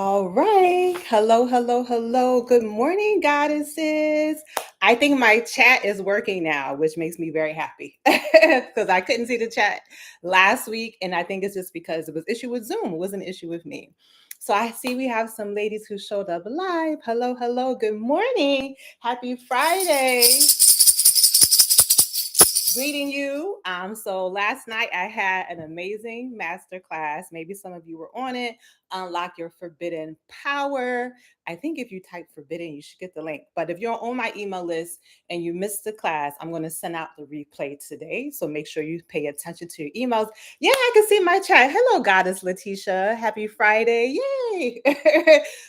All right. Hello, hello, hello. Good morning, goddesses. I think my chat is working now, which makes me very happy because I couldn't see the chat last week. And I think it's just because it was issue with Zoom. It was an issue with me. So I see we have some ladies who showed up live. Hello, hello. Good morning. Happy Friday. Greeting you. So last night I had an amazing master class. Maybe some of you were on it. Unlock your forbidden power. I think if you type forbidden, you should get the link. But if you're on my email list and you missed the class, I'm going to send out the replay today. So make sure you pay attention to your emails. Yeah, I can see my chat. Hello, Goddess Letitia. Happy Friday. Yay.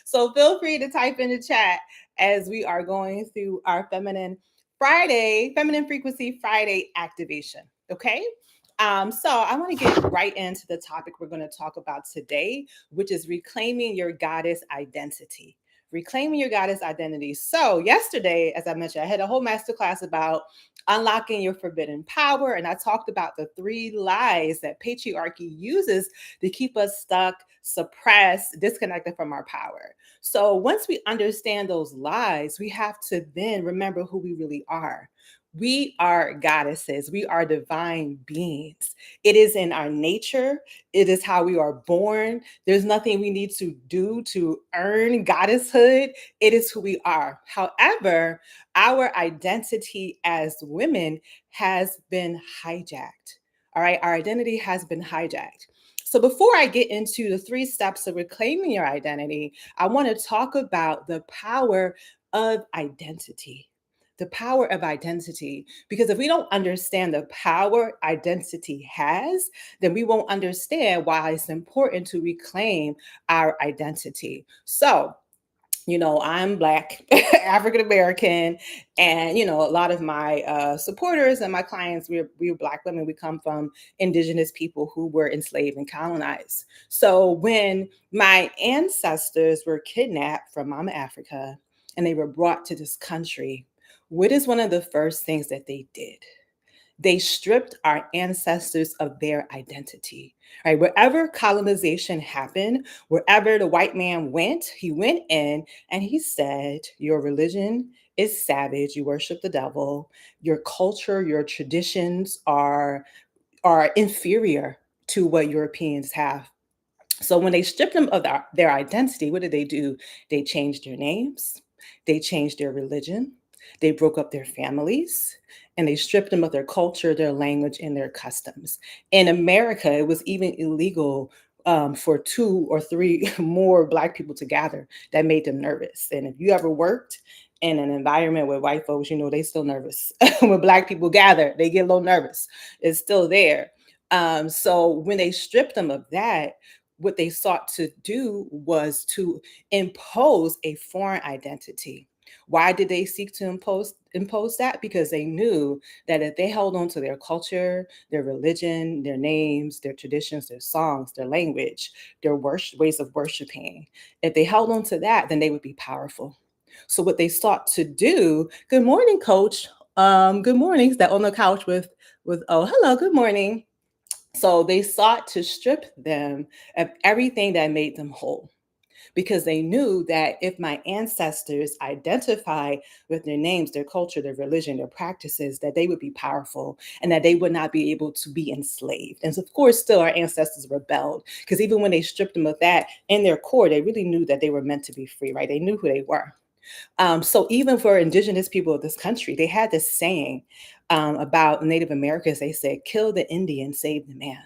So feel free to type in the chat as we are going through our Feminine Frequency Friday activation. Okay. So I want to get right into the topic we're going to talk about today, which is reclaiming your goddess identity. Reclaiming your goddess identity. So yesterday, as I mentioned, I had a whole masterclass about unlocking your forbidden power. And I talked about the 3 lies that patriarchy uses to keep us stuck, suppressed, disconnected from our power. So once we understand those lies, we have to then remember who we really are. We are goddesses. We are divine beings. It is in our nature. It is how we are born. There's nothing we need to do to earn goddesshood. It is who we are. However, our identity as women has been hijacked. All right. Our identity has been hijacked. So before I get into the 3 steps of reclaiming your identity, I want to talk about the power of identity. The power of identity. Because if we don't understand the power identity has, then we won't understand why it's important to reclaim our identity. So, I'm Black, African American, and a lot of my supporters and my clients, we're Black women. We come from indigenous people who were enslaved and colonized. So when my ancestors were kidnapped from Mama Africa and they were brought to this country, what is one of the first things that they did? They stripped our ancestors of their identity. Right? Wherever colonization happened, wherever the white man went, he went in and he said, your religion is savage, you worship the devil, your culture, your traditions are inferior to what Europeans have. So when they stripped them of their identity, what did they do? They changed their names, they changed their religion, they broke up their families, and they stripped them of their culture, their language, and their customs. In America, it was even illegal for 2 or 3 more Black people to gather. That made them nervous. And if you ever worked in an environment with white folks, they still nervous. When Black people gather, they get a little nervous. It's still there. So when they stripped them of that, what they sought to do was to impose a foreign identity. Why did they seek to impose that? Because they knew that if they held on to their culture, their religion, their names, their traditions, their songs, their language, their ways of worshiping, if they held on to that, then they would be powerful. So what they sought to do, good morning, coach. Good morning. Is that on the couch with oh, hello, good morning. So they sought to strip them of everything that made them whole because they knew that if my ancestors identify with their names, their culture, their religion, their practices, that they would be powerful and that they would not be able to be enslaved. And so, of course, still our ancestors rebelled because even when they stripped them of that in their core, they really knew that they were meant to be free, right? They knew who they were. So even for indigenous people of this country, they had this saying about Native Americans. They said, kill the Indian, save the man.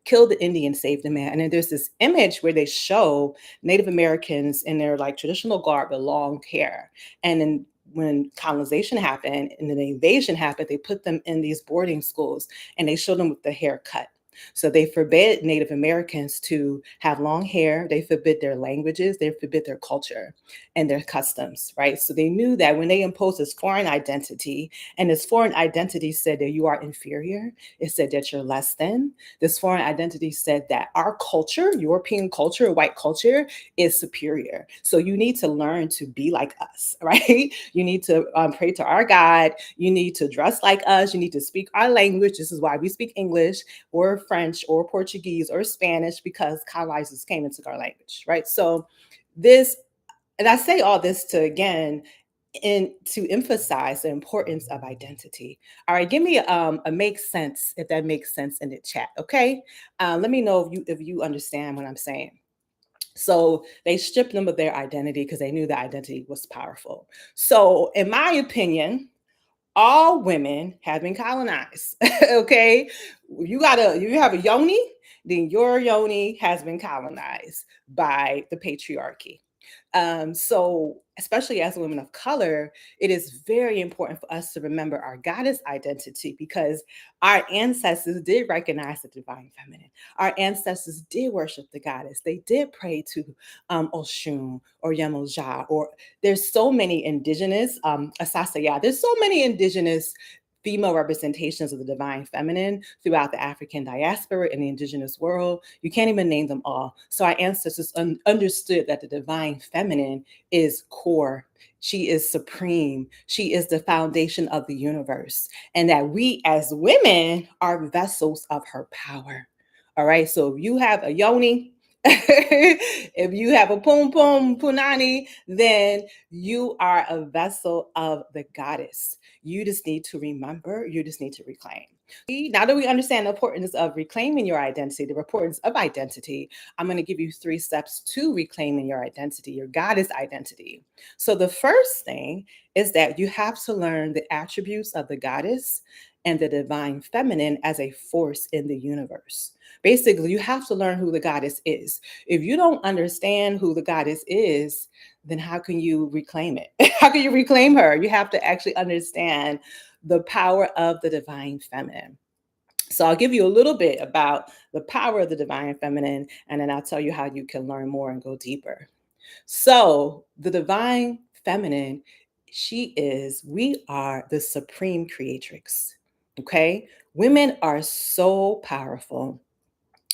Kill the Indian, save the man. And then there's this image where they show Native Americans in their like traditional garb with long hair. And then when colonization happened and then the invasion happened, they put them in these boarding schools and they showed them with the haircut. So they forbid Native Americans to have long hair. They forbid their languages. They forbid their culture and their customs, right? So they knew that when they imposed this foreign identity, and this foreign identity said that you are inferior, it said that you're less than. This foreign identity said that our culture, European culture, white culture, is superior. So you need to learn to be like us, right? You need to pray to our God. You need to dress like us. You need to speak our language. This is why we speak English. We're French or Portuguese or Spanish because colonizers came and took our language, right? So this, and I say all this to again and to emphasize the importance of identity. All right, give me a makes sense if that makes sense in the chat. Okay, let me know if you understand what I'm saying. So they stripped them of their identity because they knew the identity was powerful. So, in my opinion, all women have been colonized. Okay, you have a yoni, then your yoni has been colonized by the patriarchy. So, especially as women of color, it is very important for us to remember our goddess identity because our ancestors did recognize the divine feminine. Our ancestors did worship the goddess. They did pray to Oshun or Yemoja, or there's so many indigenous, Asasaya, there's so many indigenous female representations of the divine feminine throughout the African diaspora and the indigenous world. You can't even name them all. So our ancestors understood that the divine feminine is core. She is supreme. She is the foundation of the universe. And that we as women are vessels of her power. All right. So if you have a yoni, if you have a pum pum punani, then you are a vessel of the goddess. You just need to remember, you just need to reclaim. Now that we understand the importance of reclaiming your identity, the importance of identity, I'm going to give you 3 steps to reclaiming your identity, your goddess identity. So, the first thing is that you have to learn the attributes of the goddess and the divine feminine as a force in the universe. Basically, you have to learn who the goddess is. If you don't understand who the goddess is, then how can you reclaim it? How can you reclaim her? You have to actually understand the power of the divine feminine. So I'll give you a little bit about the power of the divine feminine, and then I'll tell you how you can learn more and go deeper. So the divine feminine, we are the supreme creatrix. Okay. Women are so powerful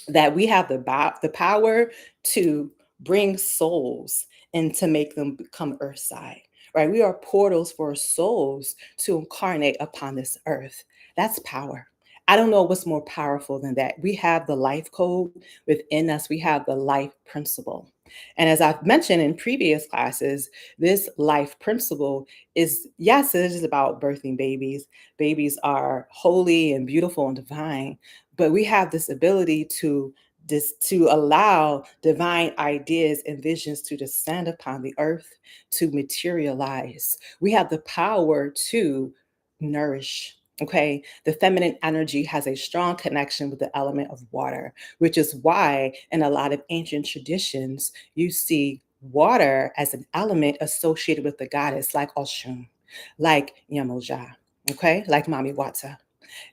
that we have the power to bring souls and to make them become earthside, right? We are portals for souls to incarnate upon this earth. That's power. I don't know what's more powerful than that. We have the life code within us, we have the life principle. And as I've mentioned in previous classes, this life principle is, yes, it is about birthing babies. Babies are holy and beautiful and divine, but we have this ability to allow divine ideas and visions to descend upon the earth, to materialize. We have the power to nourish. Okay, the feminine energy has a strong connection with the element of water, which is why in a lot of ancient traditions you see water as an element associated with the goddess, like Oshun, like Yamoja, okay, like Mami Wata.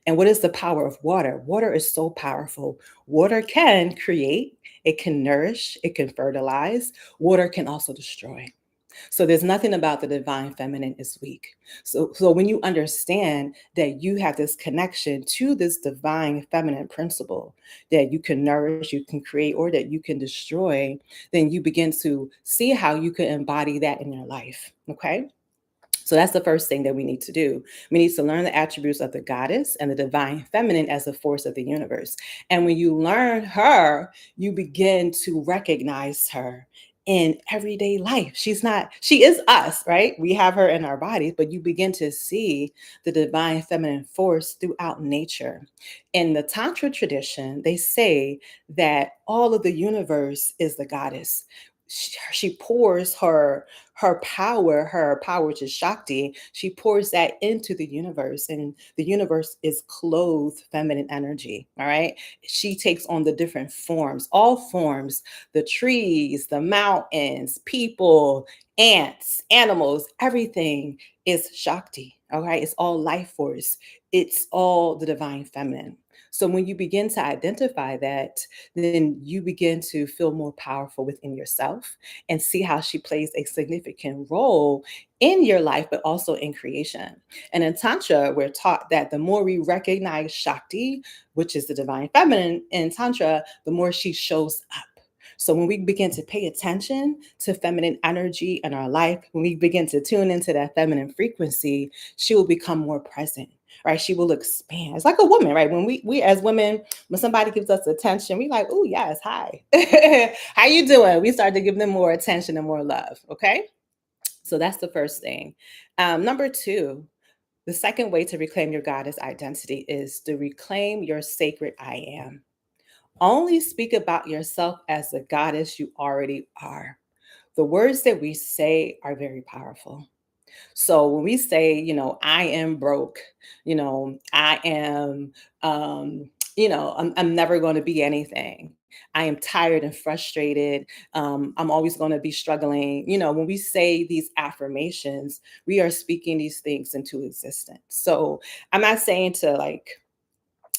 And what is the power of water? Water is so powerful. Water can create, it can nourish, it can fertilize. Water can also destroy. So there's nothing about the divine feminine is weak. So when you understand that you have this connection to this divine feminine principle that you can nourish, you can create, or that you can destroy, then you begin to see how you can embody that in your life. Okay. So that's the first thing that we need to do. We need to learn the attributes of the goddess and the divine feminine as the force of the universe. And when you learn her, you begin to recognize her in everyday life. She is us, right? We have her in our bodies, but you begin to see the divine feminine force throughout nature. In the Tantra tradition, they say that all of the universe is the goddess. She pours her power, which is Shakti, she pours that into the universe, and the universe is clothed feminine energy. All right. She takes on the different forms, all forms, the trees, the mountains, people, ants, animals, everything is Shakti. All right. It's all life force, it's all the divine feminine. So when you begin to identify that, then you begin to feel more powerful within yourself and see how she plays a significant role in your life, but also in creation. And in Tantra, we're taught that the more we recognize Shakti, which is the divine feminine in Tantra, the more she shows up. So when we begin to pay attention to feminine energy in our life, when we begin to tune into that feminine frequency, she will become more present. right? She will expand. It's like a woman, right? When we as women, when somebody gives us attention, we like, oh yes, hi. How you doing? We start to give them more attention and more love. Okay. So that's the first thing. Number two, the second way to reclaim your goddess identity is to reclaim your sacred I am. Only speak about yourself as the goddess you already are. The words that we say are very powerful. So when we say, I am broke, I am, I'm never going to be anything. I am tired and frustrated. I'm always going to be struggling. When we say these affirmations, we are speaking these things into existence. So I'm not saying to like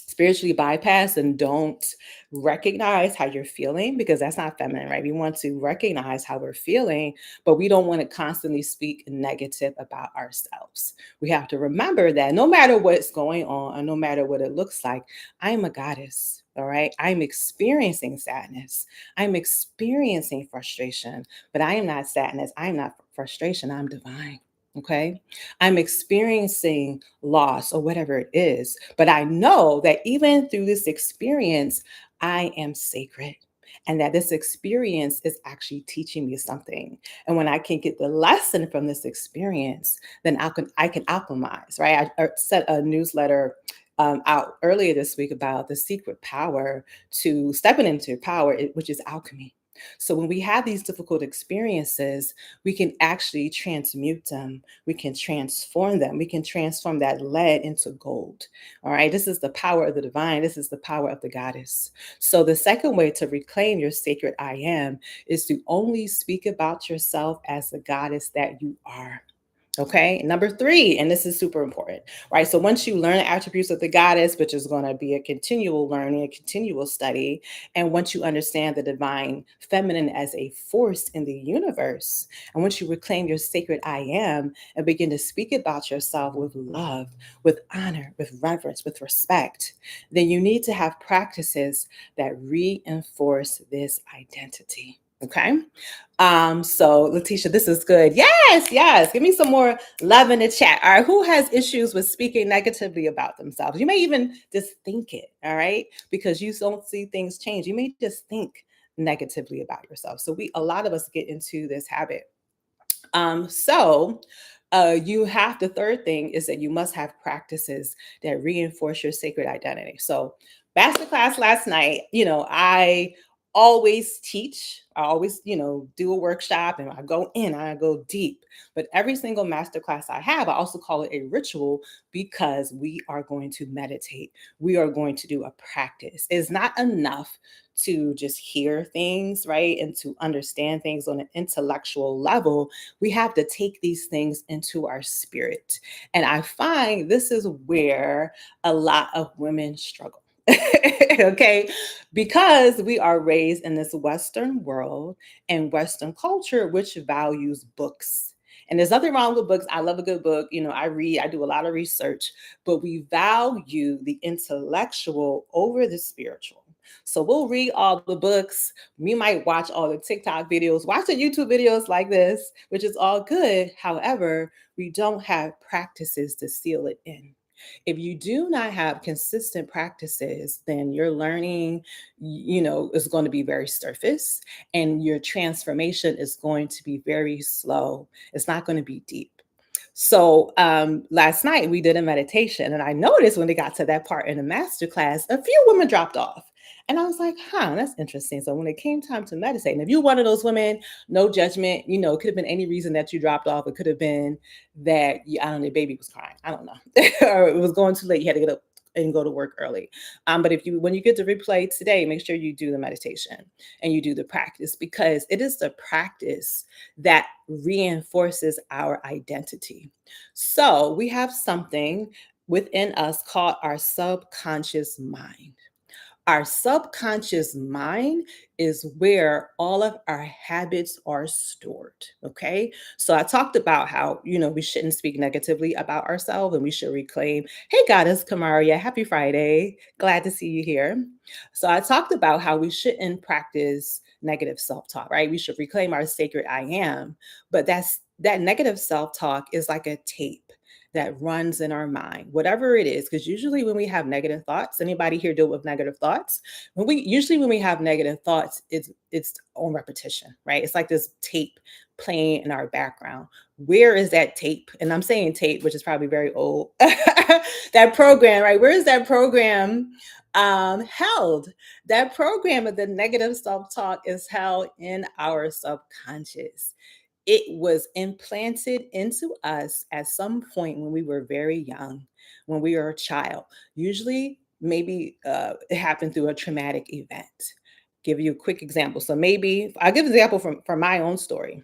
spiritually bypass and don't recognize how you're feeling because that's not feminine, right? We want to recognize how we're feeling, but we don't want to constantly speak negative about ourselves. We have to remember that no matter what's going on and no matter what it looks like, I am a goddess. All right. I'm experiencing sadness. I'm experiencing frustration, but I am not sadness. I'm not frustration. I'm divine. Okay. I'm experiencing loss or whatever it is. But I know that even through this experience, I am sacred and that this experience is actually teaching me something. And when I can get the lesson from this experience, then I can alchemize, right? I set a newsletter out earlier this week about the secret power to stepping into power, which is alchemy. So when we have these difficult experiences, we can actually transmute them. We can transform them. We can transform that lead into gold. All right. This is the power of the divine. This is the power of the goddess. So the second way to reclaim your sacred I am is to only speak about yourself as the goddess that you are. Okay, number three, and this is super important, right? So once you learn the attributes of the goddess, which is going to be a continual learning, a continual study, and once you understand the divine feminine as a force in the universe, and once you reclaim your sacred I am and begin to speak about yourself with love, with honor, with reverence, with respect, then you need to have practices that reinforce this identity. Okay. So Letitia, this is good. Yes, yes. Give me some more love in the chat. All right. Who has issues with speaking negatively about themselves? You may even just think it, all right, because you don't see things change. You may just think negatively about yourself. So a lot of us get into this habit. You have the third thing is that you must have practices that reinforce your sacred identity. So, masterclass last night, I always teach, I always, do a workshop and I go in, I go deep. But every single masterclass I have, I also call it a ritual because we are going to meditate. We are going to do a practice. It's not enough to just hear things, right? And to understand things on an intellectual level, we have to take these things into our spirit. And I find this is where a lot of women struggle. Okay, because we are raised in this Western world and Western culture, which values books. And there's nothing wrong with books. I love a good book. I read, I do a lot of research, but we value the intellectual over the spiritual. So we'll read all the books. We might watch all the TikTok videos, watch the YouTube videos like this, which is all good. However, we don't have practices to seal it in. If you do not have consistent practices, then your learning, is going to be very surface and your transformation is going to be very slow. It's not going to be deep. So last night we did a meditation, and I noticed when they got to that part in the master class, a few women dropped off. And I was like, that's interesting. So when it came time to meditate, and if you're one of those women, no judgment, it could have been any reason that you dropped off. It could have been that I don't know, baby was crying. I don't know. Or it was going too late. You had to get up and go to work early. But when you get to replay today, make sure you do the meditation and you do the practice because it is the practice that reinforces our identity. So we have something within us called our subconscious mind. Our subconscious mind is where all of our habits are stored. Okay. So I talked about how, we shouldn't speak negatively about ourselves and we should reclaim, hey, Goddess Kamaria, happy Friday. Glad to see you here. So I talked about how we shouldn't practice negative self talk, right? We should reclaim our sacred I am. But that negative self talk is like a tape that runs in our mind, whatever it is. Because usually when we have negative thoughts, anybody here deal with negative thoughts? When we have negative thoughts, it's on repetition, right? It's like this tape playing in our background. Where is that tape? And I'm saying tape, which is probably very old. That program, right? Where is that program held? That program of the negative self talk is held in our subconscious. It was implanted into us at some point when we were very young, when we were a child. Usually, maybe it happened through a traumatic event. Give you a quick example. So maybe I'll give an example from my own story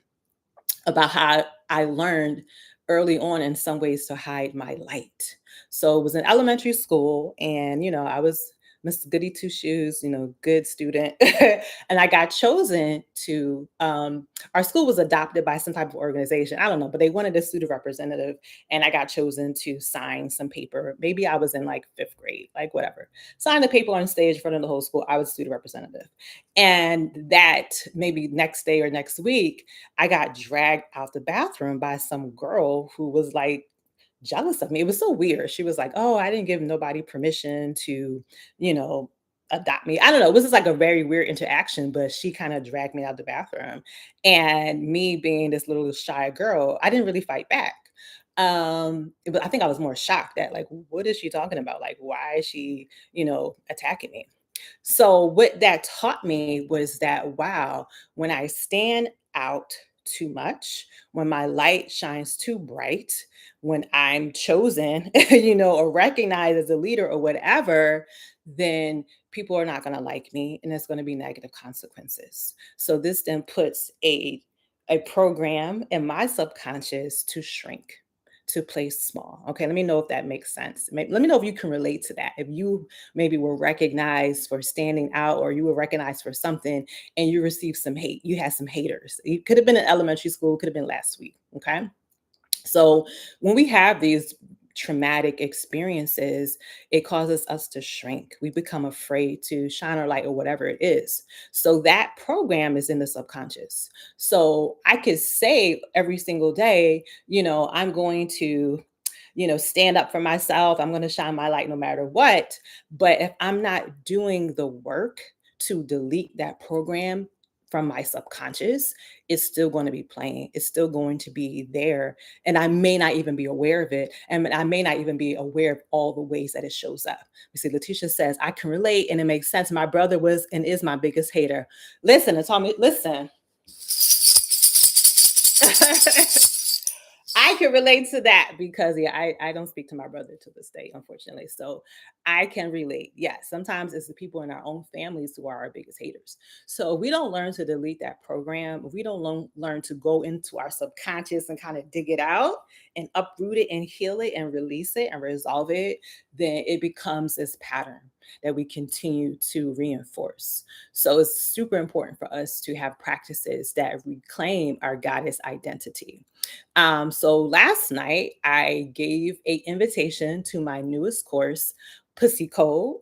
about how I learned early on in some ways to hide my light. So it was in elementary school, and I was Miss Goody Two Shoes, good student, and I got chosen to. Our school was adopted by some type of organization. I don't know, but they wanted a student representative, and I got chosen to sign some paper. Maybe I was in like fifth grade, like whatever. Sign the paper on stage in front of the whole school. I was student representative, and that maybe next day or next week I got dragged out the bathroom by some girl who was like jealous of me. It was so weird. She was like, "Oh, I didn't give nobody permission to, you know, adopt me." I don't know. It was just like a very weird interaction, but she kind of dragged me out the bathroom. And me being this little shy girl, I didn't really fight back. But I think I was more shocked at like, what is she talking about? Like, why is she, attacking me? So, what that taught me was that, wow, when I stand out too much, when my light shines too bright, when I'm chosen, or recognized as a leader or whatever, then people are not going to like me and there's going to be negative consequences. So, this then puts a program in my subconscious to shrink, to play small. Okay, let me know if that makes sense. Let me know if you can relate to that. If you maybe were recognized for standing out, or you were recognized for something and you received some hate, you had some haters. It could have been in elementary school, could have been last week. Okay. So when we have these traumatic experiences, it causes us to shrink. We become afraid to shine our light or whatever it is. So that program is in the subconscious. So I could say every single day, I'm going to stand up for myself. I'm going to shine my light no matter what. But if I'm not doing the work to delete that program from my subconscious, it's still going to be playing. It's still going to be there. And I may not even be aware of it. And I may not even be aware of all the ways that it shows up. You see, Letitia says, I can relate and it makes sense. My brother was and is my biggest hater. Listen, and told me, listen. I can relate to that because I don't speak to my brother to this day, unfortunately. So I can relate. Yeah, sometimes it's the people in our own families who are our biggest haters. So we don't learn to delete that program. If we don't learn to go into our subconscious and kind of dig it out and uproot it and heal it and release it and resolve it, then it becomes this pattern that we continue to reinforce. So it's super important for us to have practices that reclaim our goddess identity. So last night I gave a invitation to my newest course, Pussy Code,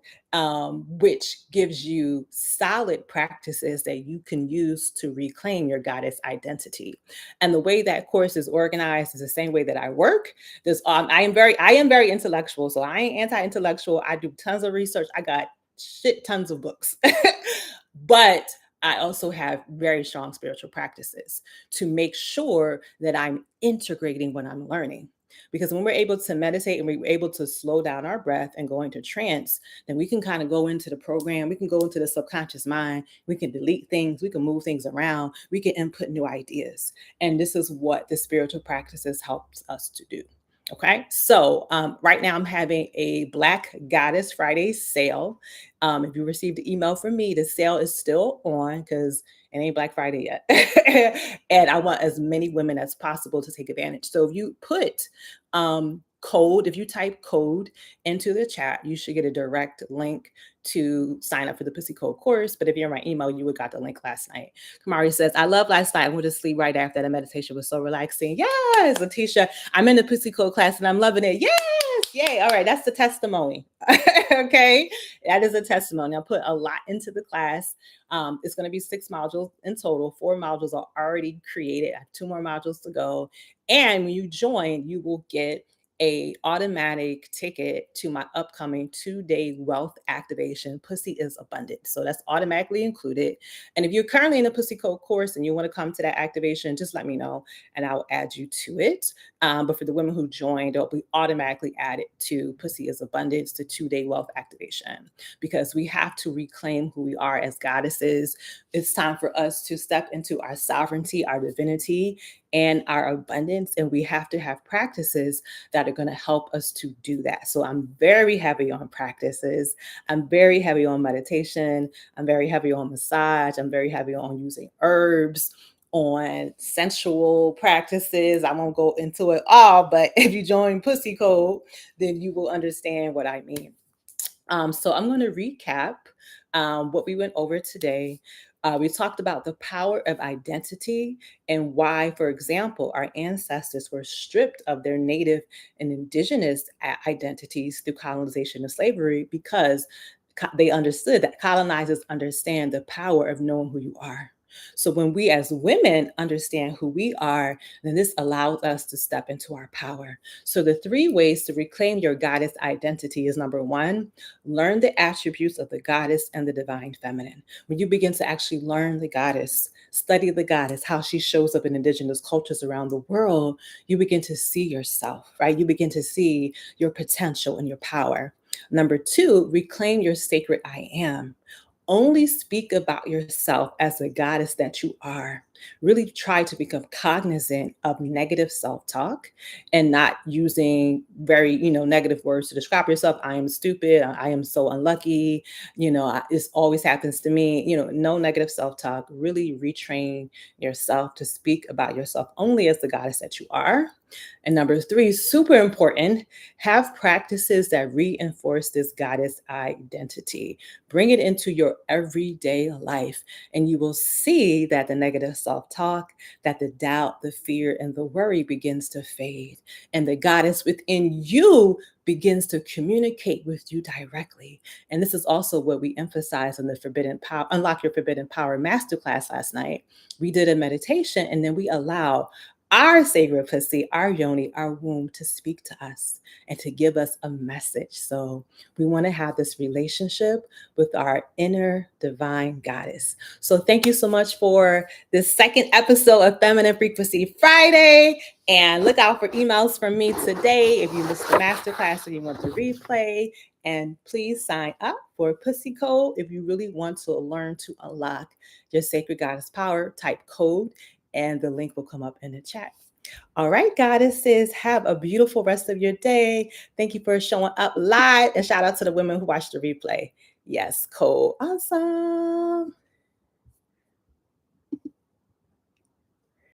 which gives you solid practices that you can use to reclaim your goddess identity. And the way that course is organized is the same way that I work. I am very intellectual, so I ain't anti-intellectual. I do tons of research. I got shit tons of books, but I also have very strong spiritual practices to make sure that I'm integrating what I'm learning. Because when we're able to meditate and we're able to slow down our breath and go into trance, then we can kind of go into the program, we can go into the subconscious mind, we can delete things, we can move things around, we can input new ideas. And this is what the spiritual practices helps us to do. Okay, so right now I'm having a Black Goddess Friday sale. If you received the email from me, the sale is still on because it ain't Black Friday yet. And I want as many women as possible to take advantage. So if you put if you type code into the chat, you should get a direct link to sign up for the Pussy Code course. But if you're in my email, you would got the link last night. Kamari says, I love last night. I went to sleep right after the meditation was so relaxing. Yes, Letitia, I'm in the Pussy Code class and I'm loving it. Yes, yay. All right, that's the testimony. Okay, that is a testimony. I'll put a lot into the class. It's going to be 6 modules in total. 4 modules are already created. I have 2 more modules to go. And when you join, you will get a automatic ticket to my upcoming 2-day wealth activation, Pussy is Abundant. So that's automatically included. And if you're currently in a Pussy Code course and you want to come to that activation, just let me know and I'll add you to it. But for the women who joined, they'll be automatically added to Pussy is Abundance, the 2-day wealth activation, because we have to reclaim who we are as goddesses. It's time for us to step into our sovereignty, our divinity, and our abundance. And we have to have practices that are going to help us to do that. So I'm very heavy on practices. I'm very heavy on meditation. I'm very heavy on massage. I'm very heavy on using herbs, on sensual practices. I won't go into it all, but if you join Pussy Code, then you will understand what I mean. So I'm going to recap what we went over today. We talked about the power of identity and why, for example, our ancestors were stripped of their native and indigenous identities through colonization and slavery, because they understood that colonizers understand the power of knowing who you are. So when we as women understand who we are, then this allows us to step into our power. So the 3 ways to reclaim your goddess identity is: number 1, learn the attributes of the goddess and the divine feminine. When you begin to actually learn the goddess, study the goddess, how she shows up in indigenous cultures around the world, you begin to see yourself, right? You begin to see your potential and your power. Number 2, reclaim your sacred I am. Only speak about yourself as the goddess that you are. Really try to become cognizant of negative self-talk and not using very, negative words to describe yourself. I am stupid. I am so unlucky. This always happens to me. No negative self-talk. Really retrain yourself to speak about yourself only as the goddess that you are. And number 3, super important, have practices that reinforce this goddess identity. Bring it into your everyday life, and you will see that the negative self-talk, that the doubt, the fear, and the worry begins to fade. And the goddess within you begins to communicate with you directly. And this is also what we emphasize in the Forbidden Power, Unlock Your Forbidden Power Masterclass last night. We did a meditation, and then we allow our sacred pussy, our yoni, our womb to speak to us and to give us a message. So we want to have this relationship with our inner divine goddess. So thank you so much for this second episode of Feminine Frequency Friday. And look out for emails from me today if you missed the masterclass or you want the replay. And please sign up for Pussy Code if you really want to learn to unlock your sacred goddess power. Type code and the link will come up in the chat. All right, goddesses, have a beautiful rest of your day. Thank you for showing up live, and shout out to the women who watched the replay. Yes, cool. Awesome.